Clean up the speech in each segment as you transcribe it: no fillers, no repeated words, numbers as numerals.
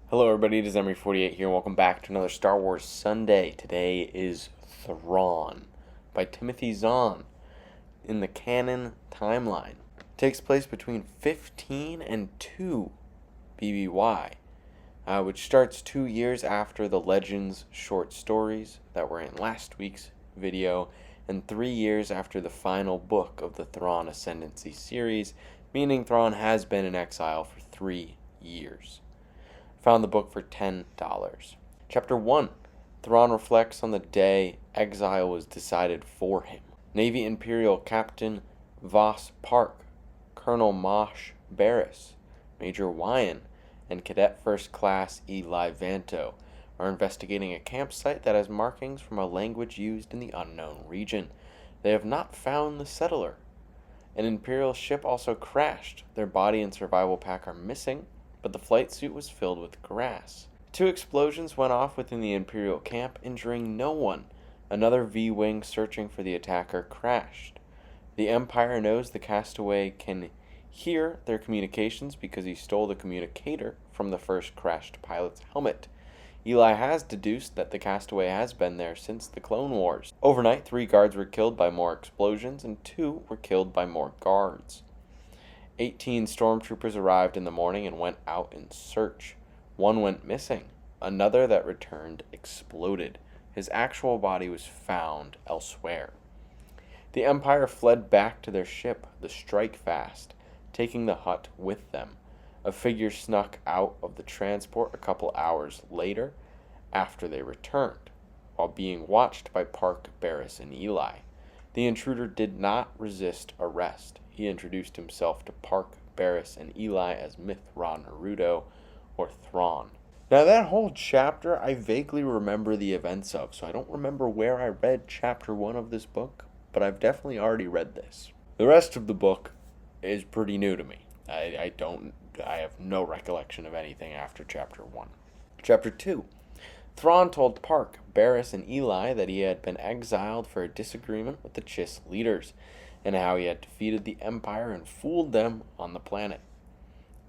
Hello everybody, it is Emery48 here, and welcome back to another Star Wars Sunday. Today is Thrawn by Timothy Zahn in the Canon Timeline. It takes place between 15 and 2 BBY, which starts 2 years after the Legends short stories that were in last week's video, and 3 years after the final book of the Thrawn Ascendancy series, meaning Thrawn has been in exile for 3 years. Found the book for $10. Chapter 1. Thrawn reflects on the day exile was decided for him. Navy Imperial Captain Voss Park, Colonel Mosh Barris, Major Wyan, and Cadet First Class Eli Vanto are investigating a campsite that has markings from a language used in the unknown region. They have not found the settler. An Imperial ship also crashed. Their body and survival pack are missing, but the flight suit was filled with grass. 2 explosions went off within the Imperial camp, injuring no one. Another V-wing searching for the attacker crashed. The Empire knows the castaway can hear their communications because he stole the communicator from the first crashed pilot's helmet. Eli has deduced that the castaway has been there since the Clone Wars. Overnight, 3 guards were killed by more explosions, and 2 were killed by more guards. 18 stormtroopers arrived in the morning and went out in search. 1 went missing. Another that returned exploded. His actual body was found elsewhere. The Empire fled back to their ship, the Strike Fast, taking the hut with them. A figure snuck out of the transport a couple hours later after they returned, while being watched by Park, Barris, and Eli. The intruder did not resist arrest. He introduced himself to Park, Barris, and Eli as Mithra Naruto, or Thrawn. Now that whole chapter I vaguely remember the events of, so I don't remember where I read chapter 1 of this book, but I've definitely already read this. The rest of the book is pretty new to me. I have no recollection of anything after chapter 1. Chapter 2. Thrawn told Park, Barris, and Eli that he had been exiled for a disagreement with the Chiss leaders, and how he had defeated the Empire and fooled them on the planet.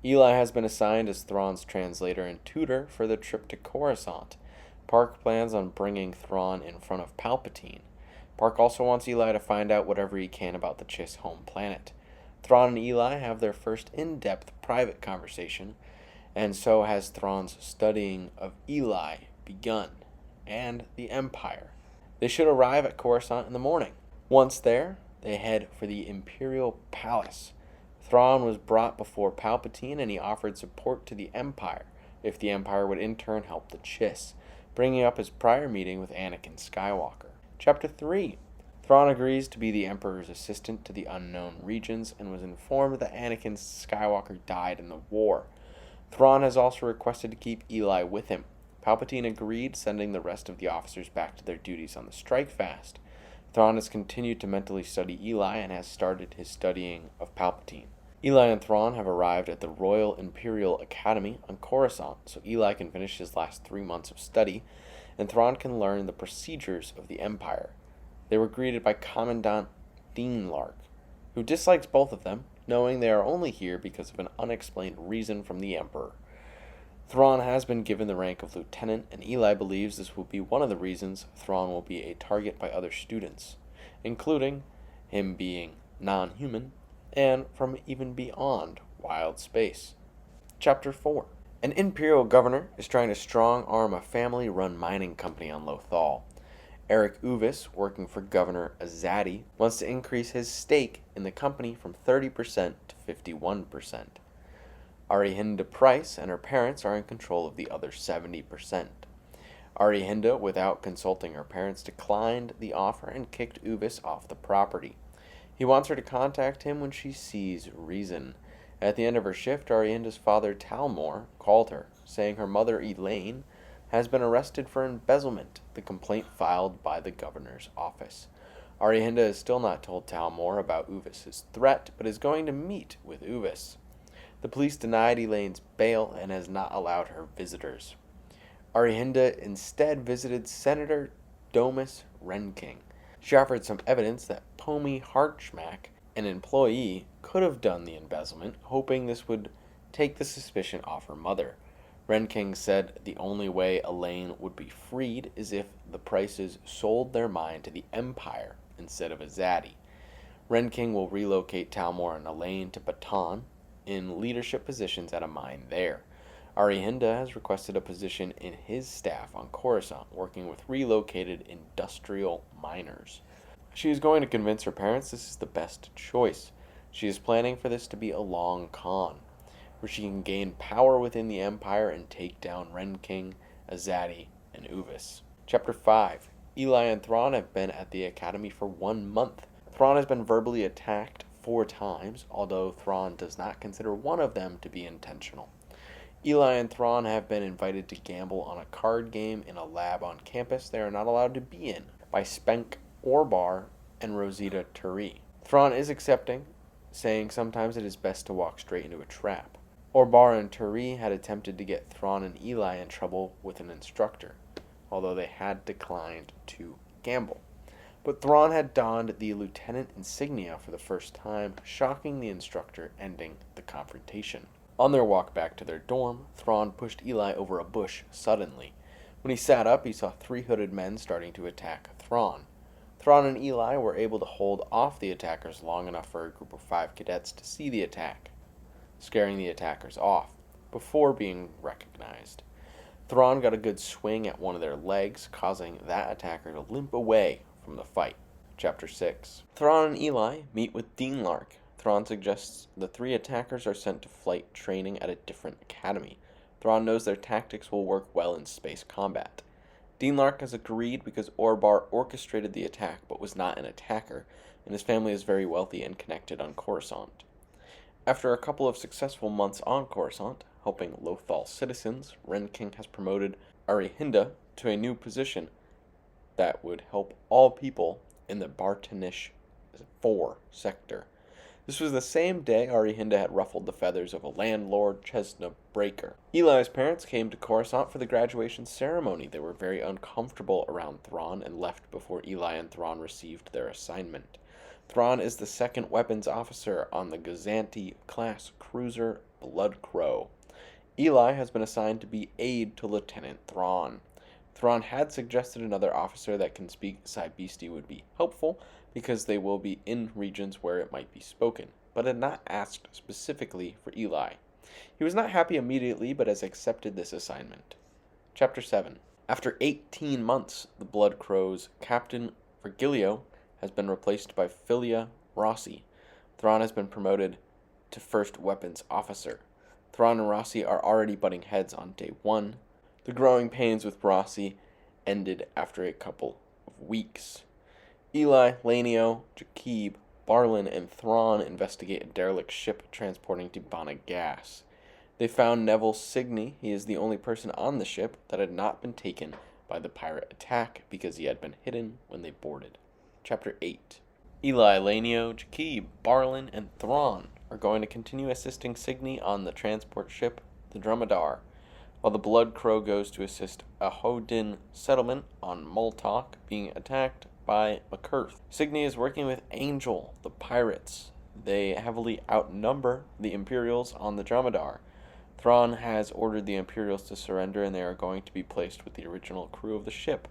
Eli has been assigned as Thrawn's translator and tutor for the trip to Coruscant. Park plans on bringing Thrawn in front of Palpatine. Park also wants Eli to find out whatever he can about the Chiss home planet. Thrawn and Eli have their first in-depth private conversation, and so has Thrawn's studying of Eli begun, and the Empire. They should arrive at Coruscant in the morning. Once there, they head for the Imperial Palace. Thrawn was brought before Palpatine, and he offered support to the Empire if the Empire would in turn help the Chiss, bringing up his prior meeting with Anakin Skywalker. Chapter 3. Thrawn agrees to be the Emperor's assistant to the unknown regions and was informed that Anakin Skywalker died in the war. Thrawn has also requested to keep Eli with him. Palpatine agreed, sending the rest of the officers back to their duties on the Strike Fast. Thrawn has continued to mentally study Eli and has started his studying of Palpatine. Eli and Thrawn have arrived at the Royal Imperial Academy on Coruscant, so Eli can finish his last 3 months of study, and Thrawn can learn the procedures of the Empire. They were greeted by Commandant Deanlark, who dislikes both of them, knowing they are only here because of an unexplained reason from the Emperor. Thrawn has been given the rank of lieutenant, and Eli believes this will be one of the reasons Thrawn will be a target by other students, including him being non-human and from even beyond wild space. Chapter 4. An Imperial governor is trying to strong-arm a family-run mining company on Lothal. Eric Uvis, working for Governor Azadi, wants to increase his stake in the company from 30% to 51%. Arihinda Price and her parents are in control of the other 70%. Arihinda, without consulting her parents, declined the offer and kicked Uvis off the property. He wants her to contact him when she sees reason. At the end of her shift, Arihinda's father, Talmor, called her, saying her mother, Elaine, has been arrested for embezzlement, the complaint filed by the governor's office. Arihinda has still not told Talmor about Uvis's threat, but is going to meet with Uvis. The police denied Elaine's bail and has not allowed her visitors. Arihinda instead visited Senator Domus Renking. She offered some evidence that Pomi Harchmack, an employee, could have done the embezzlement, hoping this would take the suspicion off her mother. Ren King said the only way Elaine would be freed is if the Prices sold their mine to the Empire instead of Azadi. Ren King will relocate Talmor and Elaine to Baton in leadership positions at a mine there. Arihinda has requested a position in his staff on Coruscant, working with relocated industrial miners. She is going to convince her parents this is the best choice. She is planning for this to be a long con, where she can gain power within the Empire and take down Ren King, Azadi, and Uvis. Chapter 5. Eli and Thrawn have been at the Academy for 1 month. Thrawn has been verbally attacked 4 times, although Thrawn does not consider one of them to be intentional. Eli and Thrawn have been invited to gamble on a card game in a lab on campus they are not allowed to be in by Spenk Orbar and Rosita Turi. Thrawn is accepting, saying sometimes it is best to walk straight into a trap. Orbar and Turi had attempted to get Thrawn and Eli in trouble with an instructor, although they had declined to gamble. But Thrawn had donned the lieutenant insignia for the first time, shocking the instructor, ending the confrontation. On their walk back to their dorm, Thrawn pushed Eli over a bush suddenly. When he sat up, he saw 3 hooded men starting to attack Thrawn. Thrawn and Eli were able to hold off the attackers long enough for a group of 5 cadets to see the attack, scaring the attackers off before being recognized. Thrawn got a good swing at one of their legs, causing that attacker to limp away from the fight. Chapter 6. Thrawn and Eli meet with Dean Lark. Thrawn suggests the 3 attackers are sent to flight training at a different academy. Thrawn knows their tactics will work well in space combat. Dean Lark has agreed because Orbar orchestrated the attack but was not an attacker, and his family is very wealthy and connected on Coruscant. After a couple of successful months on Coruscant, helping Lothal citizens, Ren King has promoted Arihinda to a new position that would help all people in the Bartanish 4 sector. This was the same day Arihinda had ruffled the feathers of a landlord, Chesna Breaker. Eli's parents came to Coruscant for the graduation ceremony. They were very uncomfortable around Thrawn and left before Eli and Thrawn received their assignment. Thrawn is the 2nd weapons officer on the Gazanti-class cruiser Blood Crow. Eli has been assigned to be aide to Lieutenant Thrawn. Thrawn had suggested another officer that can speak Cybeasti would be helpful, because they will be in regions where it might be spoken, but had not asked specifically for Eli. He was not happy immediately, but has accepted this assignment. Chapter 7. After 18 months, the Blood Crow's Captain Virgilio has been replaced by Philia Rossi. Thrawn has been promoted to 1st weapons officer. Thrawn and Rossi are already butting heads on day 1. The growing pains with Rossi ended after a couple of weeks. Eli, Lanio, Jakib, Barlin, and Thrawn investigate a derelict ship transporting Tibana gas. They found Neville Signy. He is the only person on the ship that had not been taken by the pirate attack because he had been hidden when they boarded. Chapter 8. Eli, Lanio, Jakib, Barlin, and Thrawn are going to continue assisting Signy on the transport ship, the Dromedar, while the Blood Crow goes to assist a Hodin settlement on Multok being attacked by McCurth. Signy is working with Angel, the pirates. They heavily outnumber the Imperials on the Dromedar. Thrawn has ordered the Imperials to surrender, and they are going to be placed with the original crew of the ship.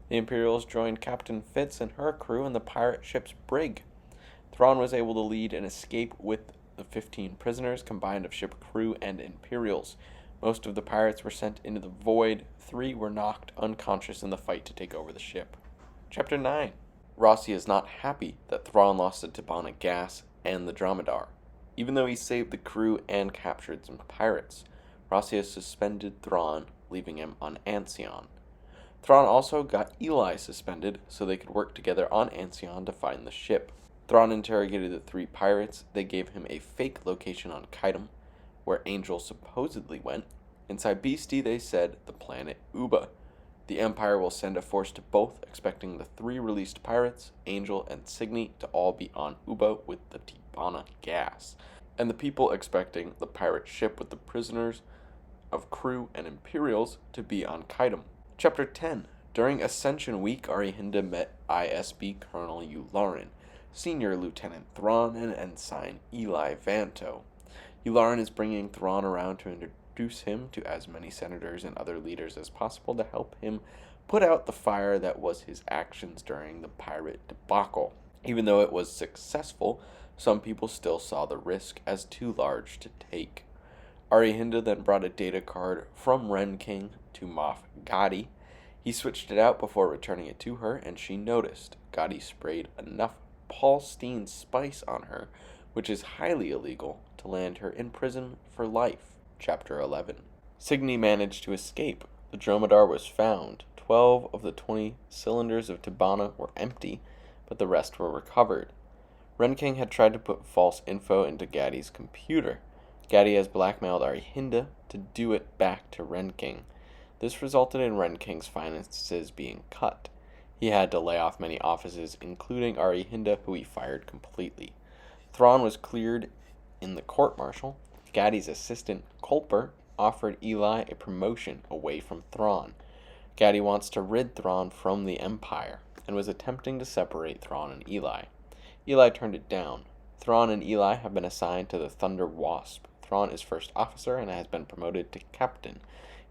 The Imperials joined Captain Fitz and her crew in the pirate ship's brig. Thrawn was able to lead an escape with the 15 prisoners, combined of ship crew and Imperials. Most of the pirates were sent into the void. 3 were knocked unconscious in the fight to take over the ship. Chapter 9. Rossi is not happy that Thrawn lost the Tibana gas and the Dromedar. Even though he saved the crew and captured some pirates, Rossi has suspended Thrawn, leaving him on Ancion. Thrawn also got Eli suspended so they could work together on Ancion to find the ship. Thrawn interrogated the 3 pirates. They gave him a fake location on Kaitum, where Angel supposedly went. In Cybeasti, they said the planet Uba. The Empire will send a force to both, expecting the 3 released pirates, Angel and Signy, to all be on Uba with the Tibana gas, and the people expecting the pirate ship with the prisoners of crew and Imperials to be on Kaitum. Chapter 10. During Ascension Week, Arihinda met ISB Colonel Yularen, Senior Lieutenant Thrawn, and Ensign Eli Vanto. Yularen is bringing Thrawn around to introduce him to as many senators and other leaders as possible to help him put out the fire that was his actions during the pirate debacle. Even though it was successful, some people still saw the risk as too large to take. Arihinda then brought a data card from Ren King to Moff Gotti. He switched it out before returning it to her, and she noticed. Gotti sprayed enough Paulstein spice on her, which is highly illegal, to land her in prison for life. Chapter 11. Signy managed to escape. The dromedar was found. 12 of the 20 cylinders of Tibanna were empty, but the rest were recovered. Ren King had tried to put false info into Gatti's computer. Gatti has blackmailed Arihinda to do it back to Ren King. This resulted in Ren King's finances being cut. He had to lay off many offices, including Arihinda, who he fired completely. Thrawn was cleared in the court-martial. Gatti's assistant, Culper, offered Eli a promotion away from Thrawn. Gatti wants to rid Thrawn from the Empire, and was attempting to separate Thrawn and Eli. Eli turned it down. Thrawn and Eli have been assigned to the Thunder Wasp. Thrawn is first officer and has been promoted to captain.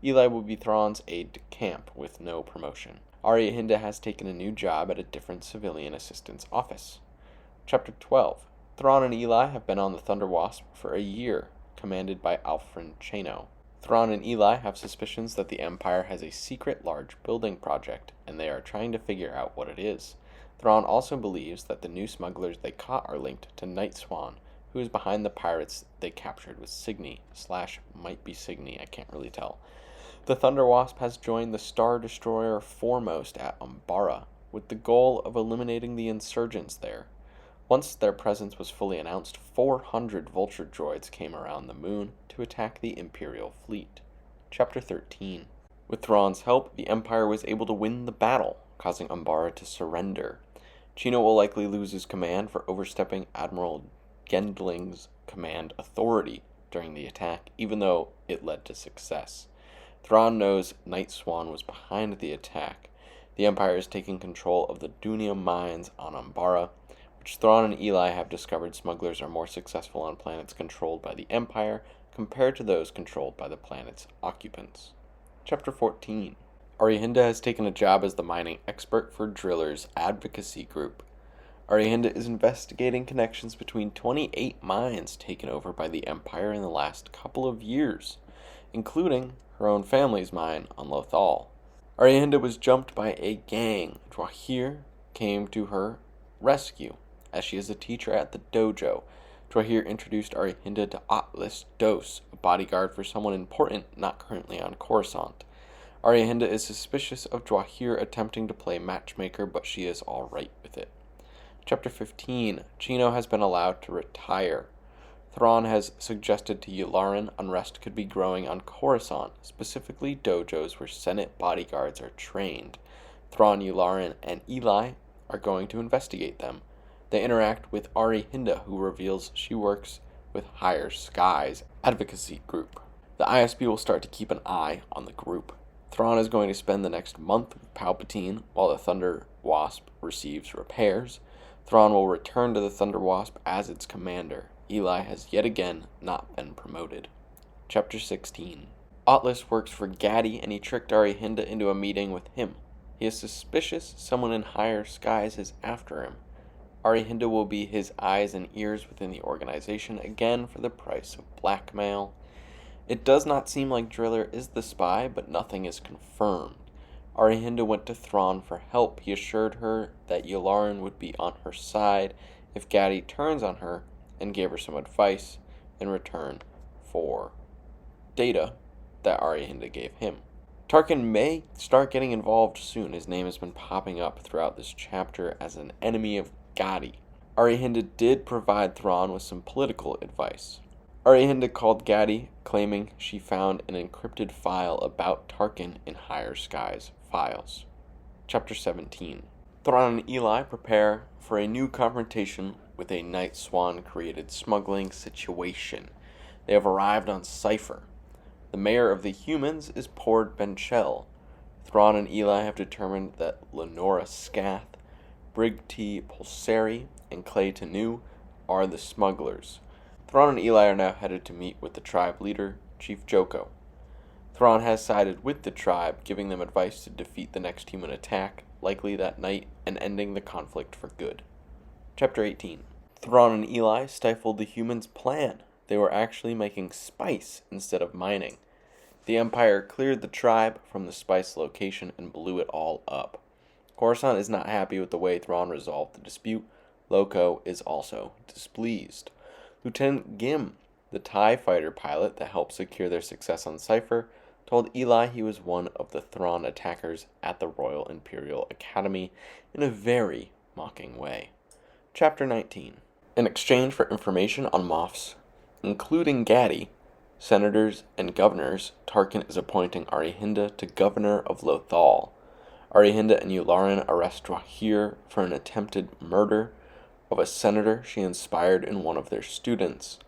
Eli will be Thrawn's aide-de-camp with no promotion. Arihinda has taken a new job at a different civilian assistant's office. Chapter 12. Thrawn and Eli have been on the Thunder Wasp for a year, commanded by Alfred Chano. Thrawn and Eli have suspicions that the Empire has a secret large building project, and they are trying to figure out what it is. Thrawn also believes that the new smugglers they caught are linked to Night Swan, who is behind the pirates they captured with Signy, might be Signy, I can't really tell. The Thunder Wasp has joined the Star Destroyer Foremost at Umbara, with the goal of eliminating the insurgents there. Once their presence was fully announced, 400 vulture droids came around the moon to attack the Imperial fleet. Chapter 13. With Thrawn's help, the Empire was able to win the battle, causing Umbara to surrender. Chino will likely lose his command for overstepping Admiral Gendling's command authority during the attack, even though it led to success. Thrawn knows Night Swan was behind the attack. The Empire is taking control of the Dunium mines on Umbara, which Thrawn and Eli have discovered smugglers are more successful on planets controlled by the Empire compared to those controlled by the planet's occupants. Chapter 14. Arihinda has taken a job as the mining expert for Driller's advocacy group. Arihinda is investigating connections between 28 mines taken over by the Empire in the last couple of years, including her own family's mine on Lothal. Arihinda was jumped by a gang. Dwahir came to her rescue, as she is a teacher at the dojo. Dwahir introduced Arihinda to Atlas Dos, a bodyguard for someone important not currently on Coruscant. Arihinda is suspicious of Dwahir attempting to play matchmaker, but she is alright with it. Chapter 15. Chino has been allowed to retire. Thrawn has suggested to Yularen unrest could be growing on Coruscant, specifically dojos where Senate bodyguards are trained. Thrawn, Yularen, and Eli are going to investigate them. They interact with Arihinda, who reveals she works with Higher Skies advocacy group. The ISB will start to keep an eye on the group. Thrawn is going to spend the next month with Palpatine while the Thunder Wasp receives repairs. Thrawn will return to the Thunder Wasp as its commander. Eli has yet again not been promoted. Chapter 16. Atlas works for Gatti, and he tricked Arihinda into a meeting with him. He is suspicious someone in Higher Skies is after him. Arihinda will be his eyes and ears within the organization, again for the price of blackmail. It does not seem like Driller is the spy, but nothing is confirmed. Arihinda went to Thrawn for help. He assured her that Yularen would be on her side if Gatti turns on her, and gave her some advice in return for data that Arihinda gave him. Tarkin may start getting involved soon. His name has been popping up throughout this chapter as an enemy of Gatti. Arihinda did provide Thrawn with some political advice. Arihinda called Gatti, claiming she found an encrypted file about Tarkin in Higher Skies files. Chapter 17. Thrawn and Eli prepare for a new confrontation with a Night Swan-created smuggling situation. They have arrived on Cyphar. The mayor of the humans is Pord Benchel. Thrawn and Eli have determined that Lenora Scath, Brig T. Pulsari, and Clay Tanu are the smugglers. Thrawn and Eli are now headed to meet with the tribe leader, Chief Joko. Thrawn has sided with the tribe, giving them advice to defeat the next human attack, likely that night, and ending the conflict for good. Chapter 18. Thrawn and Eli stifled the humans' plan. They were actually making spice instead of mining. The Empire cleared the tribe from the spice location and blew it all up. Coruscant is not happy with the way Thrawn resolved the dispute. Loco is also displeased. Lieutenant Gim, the TIE fighter pilot that helped secure their success on Cyphar, told Eli he was one of the Thrawn attackers at the Royal Imperial Academy in a very mocking way. Chapter 19. In exchange for information on Moffs, including Gaddy, senators, and governors, Tarkin is appointing Arihinda to governor of Lothal. Arihinda and Yularen arrest Rahir for an attempted murder of a senator she inspired in one of their students.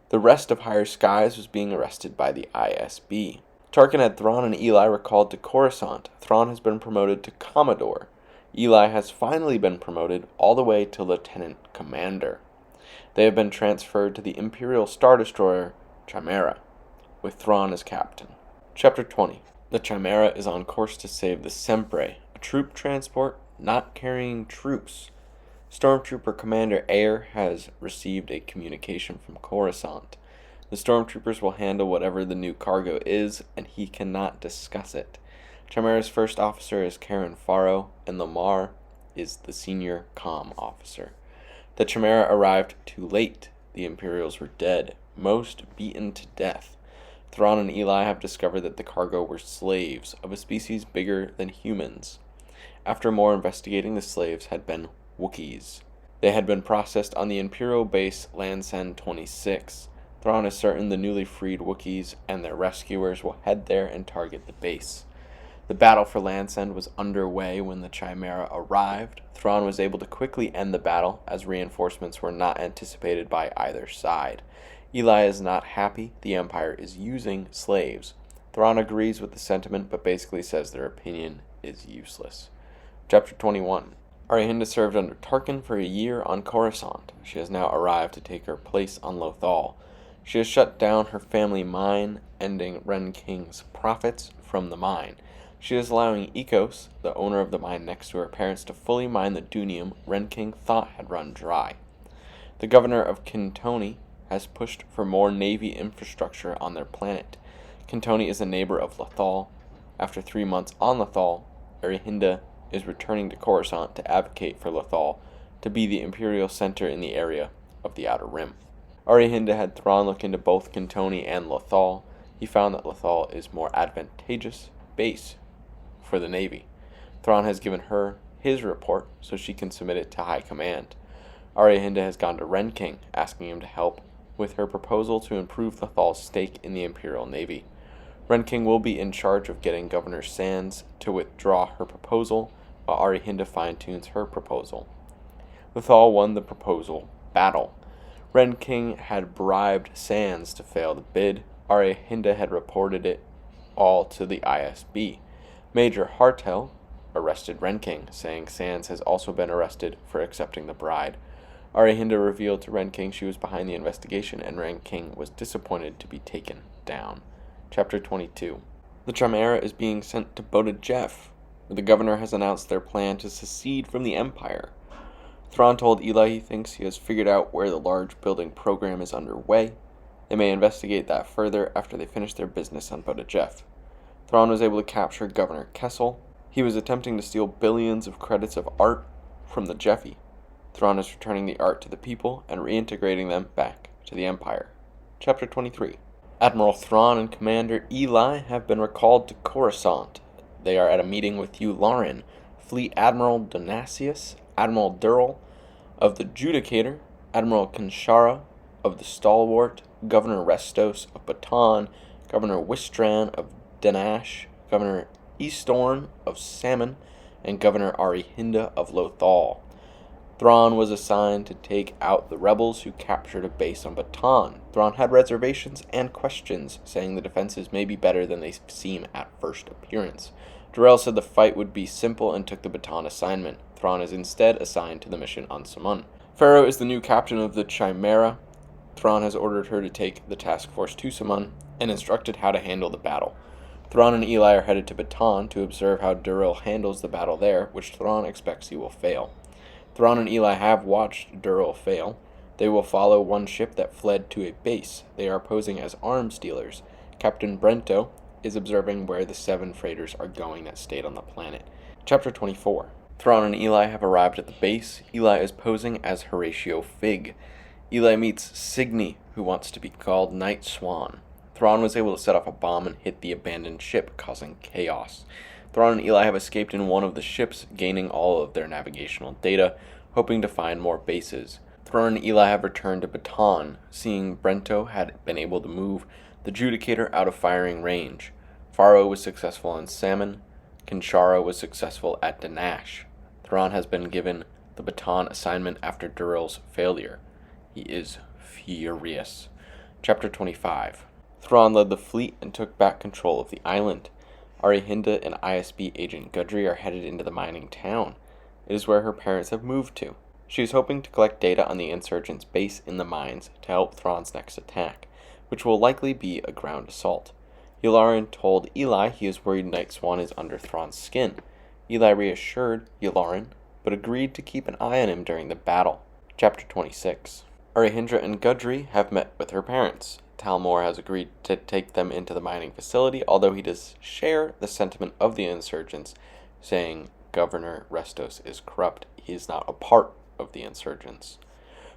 The rest of Higher Skies was being arrested by the ISB. Tarkin had Thrawn and Eli recalled to Coruscant. Thrawn has been promoted to Commodore. Eli has finally been promoted all the way to Lieutenant Commander. They have been transferred to the Imperial Star Destroyer Chimera, with Thrawn as captain. Chapter 20. The Chimera is on course to save the Sempre, a troop transport not carrying troops. Stormtrooper Commander Ayer has received a communication from Coruscant. The Stormtroopers will handle whatever the new cargo is, and he cannot discuss it. Chimera's first officer is Karen Faro, and Lamar is the senior comm officer. The Chimera arrived too late. The Imperials were dead, most beaten to death. Thrawn and Eli have discovered that the cargo were slaves of a species bigger than humans. After more investigating, the slaves had been Wookiees. They had been processed on the Imperial base Lansen 26. Thrawn is certain the newly freed Wookiees and their rescuers will head there and target the base. The battle for Lansen was underway when the Chimera arrived. Thrawn was able to quickly end the battle as reinforcements were not anticipated by either side. Eli is not happy the Empire is using slaves. Thrawn agrees with the sentiment but basically says their opinion is useless. Chapter 21. Arihinda served under Tarkin for a year on Coruscant. She has now arrived to take her place on Lothal. She has shut down her family mine, ending Ren King's profits from the mine. She is allowing Ecos, the owner of the mine next to her parents, to fully mine the dunium Ren King thought had run dry. The governor of Kintoni has pushed for more Navy infrastructure on their planet. Kintoni is a neighbor of Lothal. After 3 months on Lothal, Arihinda is returning to Coruscant to advocate for Lothal to be the Imperial center in the area of the Outer Rim. Arihinda had Thrawn look into both Kintoni and Lothal. He found that Lothal is more advantageous base for the Navy. Thrawn has given her his report so she can submit it to High Command. Arihinda has gone to Ren King, asking him to help with her proposal to improve Lothal's stake in the Imperial Navy. Ren King will be in charge of getting Governor Sands to withdraw her proposal, while Arihinda fine-tunes her proposal. Lothal won the proposal battle. Ren King had bribed Sands to fail the bid. Arihinda had reported it all to the ISB. Major Hartel arrested Ren King, saying Sands has also been arrested for accepting the bribe. Arihinda revealed to Ren King she was behind the investigation, and Ren King was disappointed to be taken down. Chapter 22. The Chimera is being sent to Bottajef, where the governor has announced their plan to secede from the Empire. Thrawn told Eli he thinks he has figured out where the large building program is underway. They may investigate that further after they finish their business on Bottajef. Thrawn was able to capture Governor Kessel. He was attempting to steal billions of credits of art from the Jeffy. Thrawn is returning the art to the people and reintegrating them back to the Empire. Chapter 23. Admiral Thrawn and Commander Eli have been recalled to Coruscant. They are at a meeting with Yularen, Fleet Admiral Donasius, Admiral Durrell of the Judicator, Admiral Kinshara of the Stalwart, Governor Restos of Baton, Governor Wistran of Danash, Governor Eastorn of Salmon, and Governor Arihinda of Lothal. Thrawn was assigned to take out the rebels who captured a base on Baton. Thrawn had reservations and questions, saying the defenses may be better than they seem at first appearance. Durrell said the fight would be simple and took the Baton assignment. Thrawn is instead assigned to the mission on Salmon. Pharaoh is the new captain of the Chimera. Thrawn has ordered her to take the task force to Salmon and instructed how to handle the battle. Thrawn and Eli are headed to Bataan to observe how Durrell handles the battle there, which Thrawn expects he will fail. Thrawn and Eli have watched Durrell fail. They will follow one ship that fled to a base. They are posing as arms dealers. Captain Brento is observing where the 7 freighters are going that stayed on the planet. Chapter 24. Thrawn and Eli have arrived at the base. Eli is posing as Horatio Fig. Eli meets Signy, who wants to be called Night Swan. Thrawn was able to set off a bomb and hit the abandoned ship, causing chaos. Thrawn and Eli have escaped in one of the ships, gaining all of their navigational data, hoping to find more bases. Thrawn and Eli have returned to Bataan, seeing Brento had been able to move the Judicator out of firing range. Faro was successful on Salmon. Kinshara was successful at Danash. Thrawn has been given the Bataan assignment after Durrell's failure. He is furious. Chapter 25. Thrawn led the fleet and took back control of the island. Arihinda and ISB agent Gudry are headed into the mining town. It is where her parents have moved to. She is hoping to collect data on the Insurgents' base in the mines to help Thrawn's next attack, which will likely be a ground assault. Yularen told Eli he is worried Night Swan is under Thrawn's skin. Eli reassured Yularen, but agreed to keep an eye on him during the battle. Chapter 26. Arihinda and Gudry have met with her parents. Talmor has agreed to take them into the mining facility, although he does share the sentiment of the Insurgents, saying Governor Restos is corrupt. He is not a part of the Insurgents.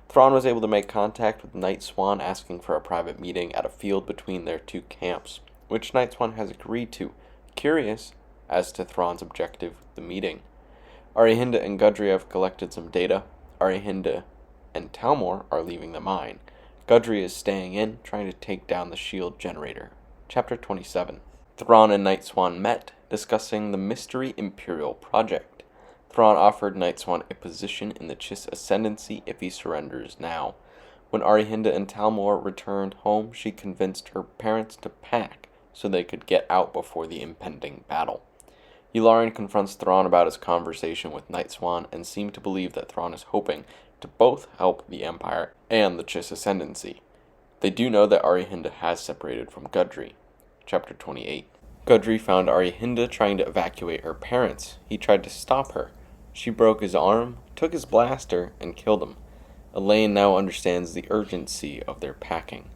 Thrawn was able to make contact with Night Swan, asking for a private meeting at a field between their 2 camps, which Night Swan has agreed to, curious as to Thrawn's objective of the meeting. Arihinda and Gudry have collected some data. Arihinda and Talmor are leaving the mine. Gudry is staying in, trying to take down the shield generator. Chapter 27. Thrawn and Night Swan met, discussing the mystery Imperial project. Thrawn offered Night Swan a position in the Chiss Ascendancy if he surrenders now. When Arihinda and Talmor returned home, she convinced her parents to pack so they could get out before the impending battle. Yularen confronts Thrawn about his conversation with Night Swan and seems to believe that Thrawn is hoping to both help the Empire and the Chiss Ascendancy. They do know that Arihinda has separated from Gudry. Chapter 28. Gudry found Arihinda trying to evacuate her parents. He tried to stop her. She broke his arm, took his blaster, and killed him. Elaine now understands the urgency of their packing.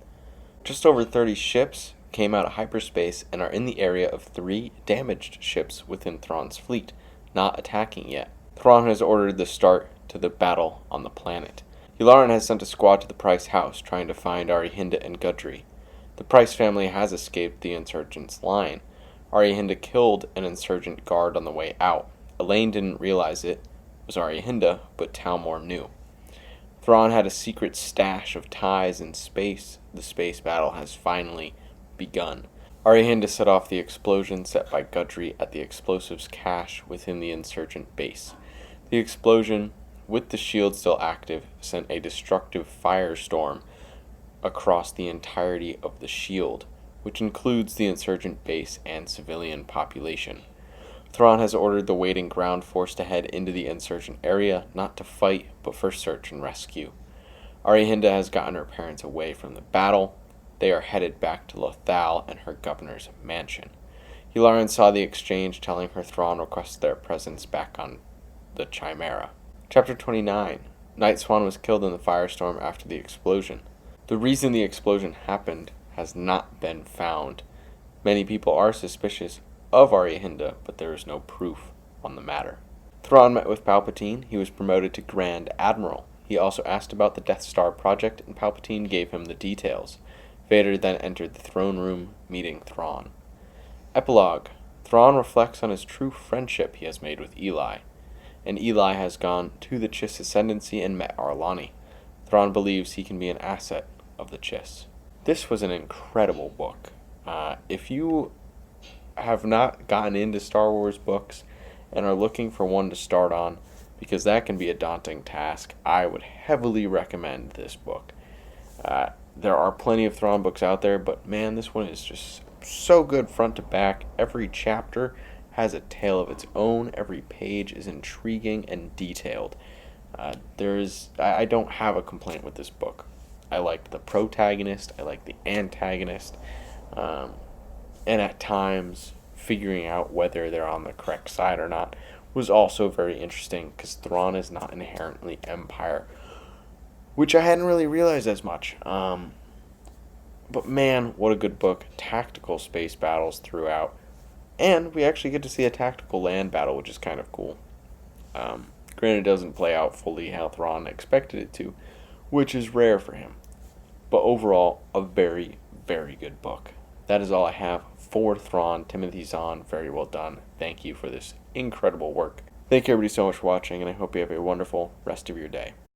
Just over 30 ships came out of hyperspace and are in the area of 3 damaged ships within Thrawn's fleet, not attacking yet. Thrawn has ordered the start to the battle on the planet. Yularen has sent a squad to the Price house, trying to find Arihinda and Gudry. The Price family has escaped the Insurgents' line. Arihinda killed an Insurgent guard on the way out. Elaine didn't realize it was Arihinda, but Talmor knew. Thrawn had a secret stash of ties in space. The space battle has finally begun. Arihinda set off the explosion set by Gudry at the explosives cache within the Insurgent base. The explosion, with the shield still active, sent a destructive firestorm across the entirety of the shield, which includes the Insurgent base and civilian population. Thrawn has ordered the waiting ground force to head into the Insurgent area, not to fight, but for search and rescue. Arihinda has gotten her parents away from the battle. They are headed back to Lothal and her governor's mansion. Yularen saw the exchange, telling her Thrawn requests their presence back on the Chimera. Chapter 29. Night Swan was killed in the firestorm after the explosion. The reason the explosion happened has not been found. Many people are suspicious of Arihinda, but there is no proof on the matter. Thrawn met with Palpatine. He was promoted to Grand Admiral. He also asked about the Death Star project, and Palpatine gave him the details. Vader then entered the throne room, meeting Thrawn. Epilogue. Thrawn reflects on his true friendship he has made with Eli, and Eli has gone to the Chiss Ascendancy and met Arlani. Thrawn believes he can be an asset of the Chiss. This was an incredible book. If you have not gotten into Star Wars books and are looking for one to start on, because that can be a daunting task, I would heavily recommend this book. There are plenty of Thrawn books out there, but man, this one is just so good front to back. Every chapter has a tale of its own. Every page is intriguing and detailed. I don't have a complaint with this book. I liked the protagonist. I liked the antagonist. And at times, figuring out whether they're on the correct side or not was also very interesting, because Thrawn is not inherently Empire, which I hadn't really realized as much. But man, what a good book. Tactical space battles throughout. And we actually get to see a tactical land battle, which is kind of cool. Granted, it doesn't play out fully how Thrawn expected it to, which is rare for him. But overall, a very, very good book. That is all I have for Thrawn. Timothy Zahn, very well done. Thank you for this incredible work. Thank you everybody so much for watching, and I hope you have a wonderful rest of your day.